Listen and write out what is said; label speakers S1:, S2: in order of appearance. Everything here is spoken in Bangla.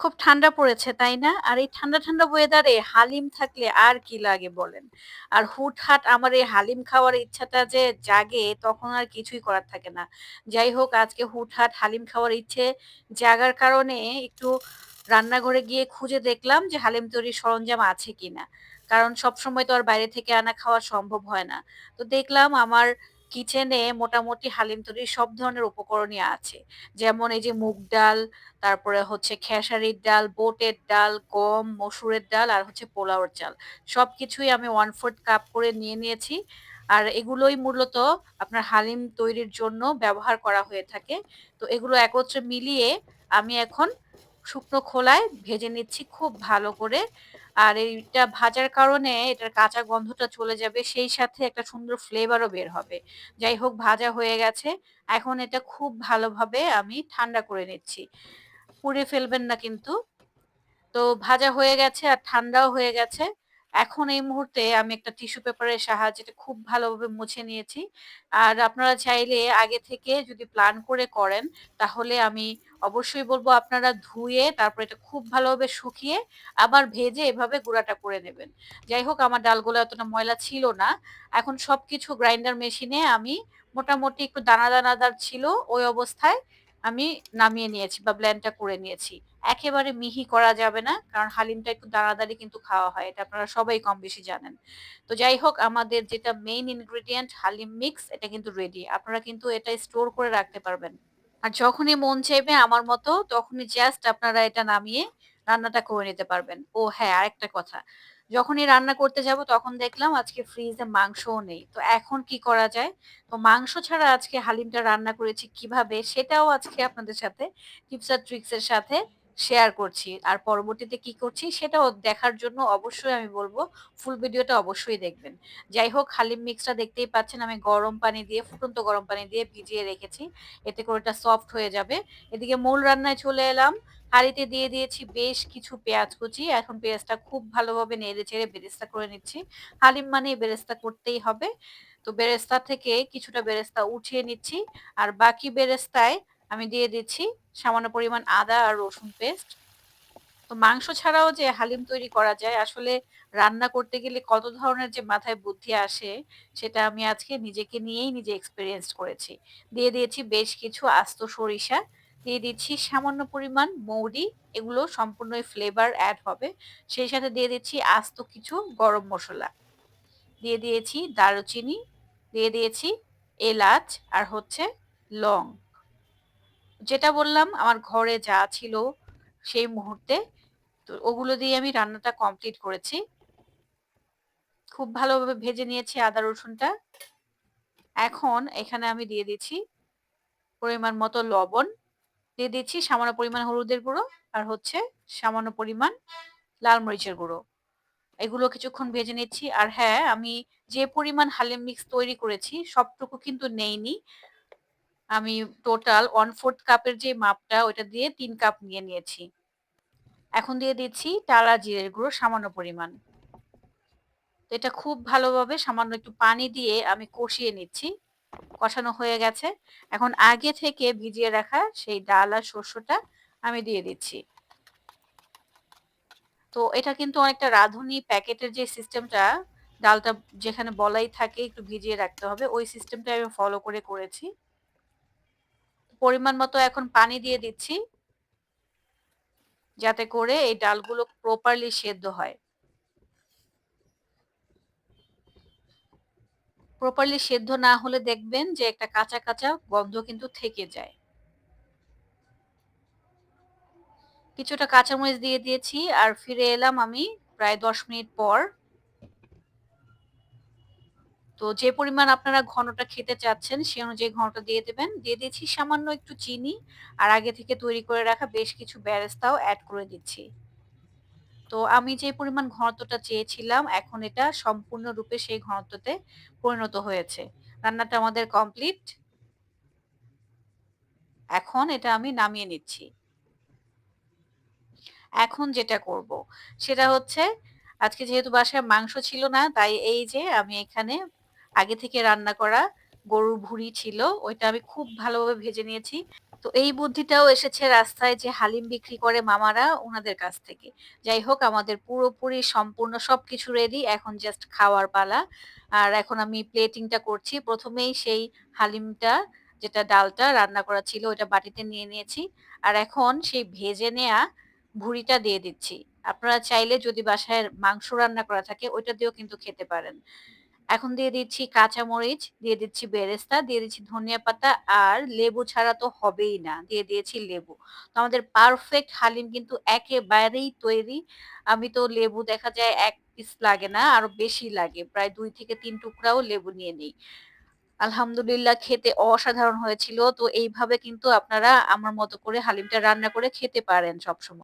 S1: খুব ঠান্ডা পড়েছে, তাই না? আর এই ঠান্ডা, ঠান্ডা ওয়েদারে হালিম থাকলে আর কি লাগে বলেন? আর হুটহাট আমার এই হালিম খাওয়ার ইচ্ছাটা যে জাগে তখন আর কিছুই করার থাকে না। যাই হোক আজকে হুটহাট হালিম খাওয়ার ইচ্ছে জাগার কারণে একটু রান্নাঘরে গিয়ে খুঁজে দেখলাম যে হালিম তৈরির সরঞ্জাম আছে কিনা। কারণ সবসময় তো আর বাইরে থেকে আনা খাওয়া সম্ভব হয় না। তো দেখলাম আমার কিচেনে মোটামুটি হালিম তৈরির সব ধরনের উপকরণই আছে। যেমন এই যে মুগ ডাল, তারপরে হচ্ছে খেসারির ডাল, বুটের ডাল, গম, মসুরের ডাল আর হচ্ছে পোলাওর চাল। সবকিছুই আমি 1/4 কাপ করে নিয়ে নিয়েছি। আর এগুলোই মূলত আপনার হালিম তৈরির জন্য ব্যবহার করা হয়ে থাকে। তো এগুলো একত্রে মিলিয়ে আমি এখন শুকনো খোলায় ভেজে নিচ্ছি খুব ভালো করে। আর এইটা ভাজার কারণে এটার কাঁচা গন্ধটা চলে যাবে। সেই সাথে একটা সুন্দর ফ্লেভারও বের হবে। যাই হোক ভাজা হয়ে গেছে। এখন এটা খুব ভালোভাবে আমি ঠান্ডা করে নিচ্ছি। পুড়ে ফেলবেন না কিন্তু। তো ভাজা হয়ে গেছে আর ঠান্ডাও হয়ে গেছে। এখন এই মুহূর্তে আমি একটা টিস্যু পেপারের সাহায্যে এটা খুব ভালোভাবে মুছে নিয়েছি। আর আপনারা চাইলে আগে থেকে যদি প্ল্যান করে করেন, তাহলে আমি অবশ্যই বলব আপনারা ধুয়ে তারপর এটা খুব ভালোভাবে শুকিয়ে আবার ভেজে এভাবে গুঁড়াটা করে নেবেন। যাই হোক আমার ডালগুলো এতটা ময়লা ছিল না। এখন সবকিছু গ্রাইন্ডার মেশিনে আমি মোটামুটি একটু দানা, দানাদার ছিল ওই অবস্থায় আমি নামিয়ে নিয়েছি বা ব্লেন্ডটা করে নিয়েছি। একেবারে মিহি করা যাবে না। কারণ হালিমটা একটু দানাদারি কিন্তু খাওয়া হয়। এটা আপনারা সবাই কম বেশি জানেন। তো যাই হোক আমাদের যেটা মেইন ইনগ্রেডিয়েন্ট হালিম মিক্স এটা কিন্তু রেডি। আপনারা কিন্তু এটা স্টোর করে রাখতে পারবেন। আর যখনই মন চাইবে আমার মতো তখনই জাস্ট আপনারা এটা নামিয়ে রান্নাটা করে নিতে পারবেন। ও হ্যাঁ, আরেকটা কথা। যখনই রান্না করতে যাব তখন দেখলাম আজকে ফ্রিজে মাংসও নেই। তো এখন কি করা যায়? তো মাংস ছাড়া আজকে হালিমটা রান্না করেছি কিভাবে সেটাও আজকে আপনাদের সাথে টিপস আর ট্রিকস এর সাথে শেয়ার করছি। আর পরবর্তীতে কি করছি সেটাও দেখার জন্য অবশ্যই আমি বলব ফুল ভিডিওটা অবশ্যই দেখবেন। যাই হোক হালিম মিক্সটা দেখতেই পাচ্ছেন আমি গরম পানি দিয়ে ফুটন্ত গরম পানি দিয়ে ভিজিয়ে রেখেছি। এতে করে ওটা সফট হয়ে যাবে। এদিকে মূল রান্নায় চলে এলাম। হাঁড়িতে দিয়ে দিয়েছি বেশ কিছু পেঁয়াজ কুচি। এখন পেঁয়াজটা খুব ভালোভাবে নেড়ে-চেড়ে বেরেস্তা করে নিচ্ছি। হালিম মানেই বেরেস্তা করতেই হবে। তো বেরেস্তা থেকে কিছুটা বেরেস্তা উঠিয়ে নিচ্ছি। আর বাকি বেরেস্তায় আমি দিয়ে দিচ্ছি সামান্য পরিমাণ আদা আর রসুন পেস্ট। তো মাংস ছাড়াও যে হালিম তৈরি করা যায় আসলে রান্না করতে গেলে কত ধরনের যে মাথায় বুদ্ধি আসে সেটা আমি আজকে নিজেকে নিয়েই নিজে এক্সপেরিয়েন্স করেছি। দিয়ে দিয়েছি বেশ কিছু আস্ত সরিষা, দিয়ে দিচ্ছি সামান্য পরিমাণ মৌরি, এগুলো সম্পূর্ণই ফ্লেভার অ্যাড হবে। সেই সাথে দিয়ে দিচ্ছি আস্ত কিছু গরম মসলা, দিয়ে দিয়েছি দারুচিনি, দিয়ে দিয়েছি এলাচ আর হচ্ছে লং। যেটা বললাম আমার ঘরে যা ছিল সেই মুহূর্তে, তো ওগুলো দিয়ে আমি রান্নাটা কমপ্লিট করেছি। খুব ভালোভাবে ভেজে নিয়েছি আদা রসুনটা। এখন এখানে আমি দিয়ে দিচ্ছি পরিমাণ মতো লবণ, দিয়ে দিচ্ছি সামান্য পরিমাণ হলুদের গুঁড়ো আর হচ্ছে সামান্য পরিমাণ লাল মরিচের গুঁড়ো। এগুলো কিছুক্ষণ ভেজে নিচ্ছি। আর হ্যাঁ, আমি যে পরিমাণ হালিম মিক্স তৈরি করেছি সবটুকু কিন্তু নেইনি। আমি টোটাল 1/4 কাপের যে মাপটা ওইটা দিয়ে ৩ কাপ নিয়ে নিয়েছি। এখন দিয়ে দিচ্ছি টালা জিরের গুঁড়ো সামান্য পরিমাণ। তো এটা খুব ভালোভাবে সামান্য একটু পানি দিয়ে আমি কষিয়ে নিচ্ছি। কষানো হয়ে গেছে। এখন আগে থেকে ভিজিয়ে রাখা সেই ডাল আর শস্যটা আমি দিয়ে দিচ্ছি। তো এটা কিন্তু অনেকটা রাঁধুনি প্যাকেটের যে সিস্টেমটা, ডালটা যেখানে বলাই থাকে একটু ভিজিয়ে রাখতে হবে, ওই সিস্টেমটা আমি ফলো করে করেছি। পরিমাণ মতো এখন পানি দিয়ে দিচ্ছি, যাতে করে এই ডালগুলো প্রপারলি সেদ্ধ হয়। প্রপারলি সেদ্ধ না হলে দেখবেন যে একটা কাঁচা, কাঁচা গন্ধ কিন্তু থেকে যায়। কিছুটা কাঁচামরিচ দিয়ে দিয়েছি আর ফিরে এলাম আমি প্রায় ১০ মিনিট পর। তো যে পরিমাণ আপনারা ঘনটা খেতে চাচ্ছেন সে অনুযায়ী ঘনটা দিয়ে দেবেন। দিয়ে দিচ্ছি সামান্য একটু চিনি আর আগে থেকে তৈরি করে রাখা বেশ কিছু বেরেস্তাও এড করে দিচ্ছি। তো আমি যে পরিমাণ ঘনত্বটা চেয়েছিলাম এখন এটা সম্পূর্ণরূপে সেই ঘনত্বতে পরিণত হয়েছে। রান্নাটা আমাদের কমপ্লিট। এখন এটা আমি নামিয়ে নিচ্ছি। এখন যেটা করব সেটা হচ্ছে আজকে যেহেতু বাসায় মাংস ছিল না তাই এই যে আমি এখানে আগে থেকে রান্না করা গরুর ভুঁড়ি ছিল ওইটা আমি খুব ভালোভাবে ভেজে নিয়েছি। তো এই বুদ্ধিটাও এসেছে রাস্তায় যে হালিম বিক্রি করে মামারা উনাদের কাছ থেকে। যাই হোক আমাদের পুরোপুরি সম্পূর্ণ সবকিছু রেডি। এখন জাস্ট খাওয়ার পালা। আর এখন আমি প্লেটিং টা করছি। ১ম এই সেই হালিমটা যেটা ডালটা রান্না করা ছিল ওইটা বাটিতে নিয়ে নিয়েছি। আর এখন সেই ভেজে নেয়া ভুঁড়িটা দিয়ে দিচ্ছি। আপনারা চাইলে যদি বাসায় মাংস রান্না করা থাকে ওইটা দিয়েও কিন্তু খেতে পারেন। এখন দিয়ে দিচ্ছি কাঁচামরিচ, দিয়ে দিচ্ছি বেরেস্তা, দিয়ে দিচ্ছি ধনিয়া পাতা আর লেবু ছাড়া তো হবেই না। দিয়ে দিয়েছি লেবু। তো আমাদের পারফেক্ট হালিম কিন্তু একেবারেই তৈরি। আমি তো লেবু দেখা যায় ১ পিস লাগে না, আরো বেশি লাগে। প্রায় ২ থেকে ৩ টুকরাও লেবু নিয়ে নেই। আলহামদুলিল্লাহ খেতে অসাধারণ হয়েছিল। তো এইভাবে কিন্তু আপনারা আমার মতো করে হালিমটা রান্না করে খেতে পারেন সবসময়।